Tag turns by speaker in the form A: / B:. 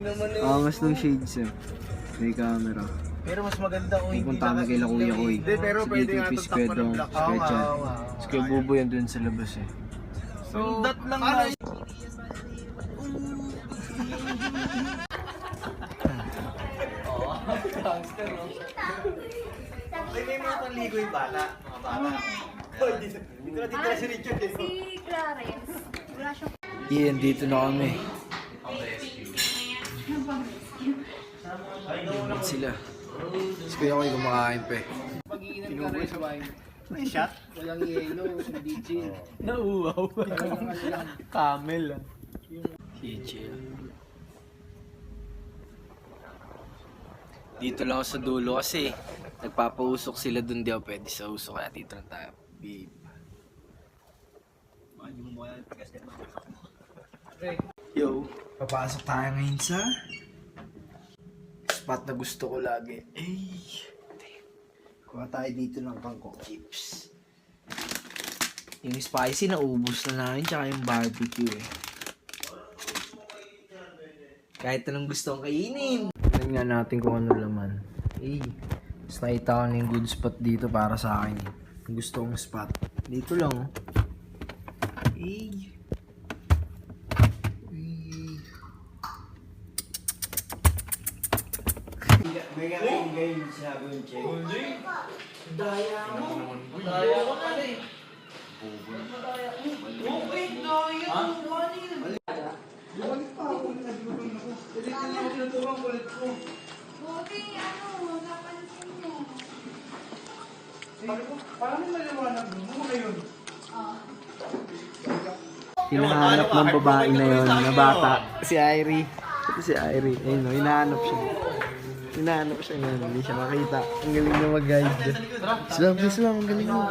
A: Angas ng shades eh. May camera.
B: Pero mas maganda kung hindi
A: Pupunta kami kay Kuya Koy.
B: Hindi, pero pwede nga itong takpan ng black. Oo nga.
A: Tapos kay Bubo yan dun sa labas eh.
B: So, that lang na. May mga panligo yung bata. Mga bata. Dito na si Richard eh.
C: Si Clarence. Wala siyang...
A: Iyan, dito na kami. Ba't sila? Tapos Kuya Koy kumakain pa eh.
B: Pag-iinan ka rin sa wine. May shot? Walang yelo, hindi chill.
A: Nauuaw. Camel ah. Chill. Dito lang ako sa dulo kasi nagpapausok sila dun, di ako pwede sa usok kaya dito lang tayo. Babe. Yo, papasok tayo ngayon sa spot na gusto ko lagi. Ay, kuha tayo dito ng kangkong chips. Yung spicy na ubus na namin tsaka yung barbecue eh. Kahit anong gusto kong kainin. Tingnan natin kung ano laman. Eh, mas nakita ko na yung good spot dito para sa akin. Yung gusto kong spot. Dito lang oh. Eh.
B: May nga ngayon sinabi yung check.
A: Daya mo.
B: Daya ko na eh.
C: Buti, napansin mo.
B: Parang may maliwanag mo ngayon.
A: Hinahanap ng babae na yun, na bata. Si Irie. Ito si Irie. Ayun o, hinahanap siya. Hinahanap siya ngayon, hindi siya makita. Ang galing na mag-guide. Islam, ang galing mo.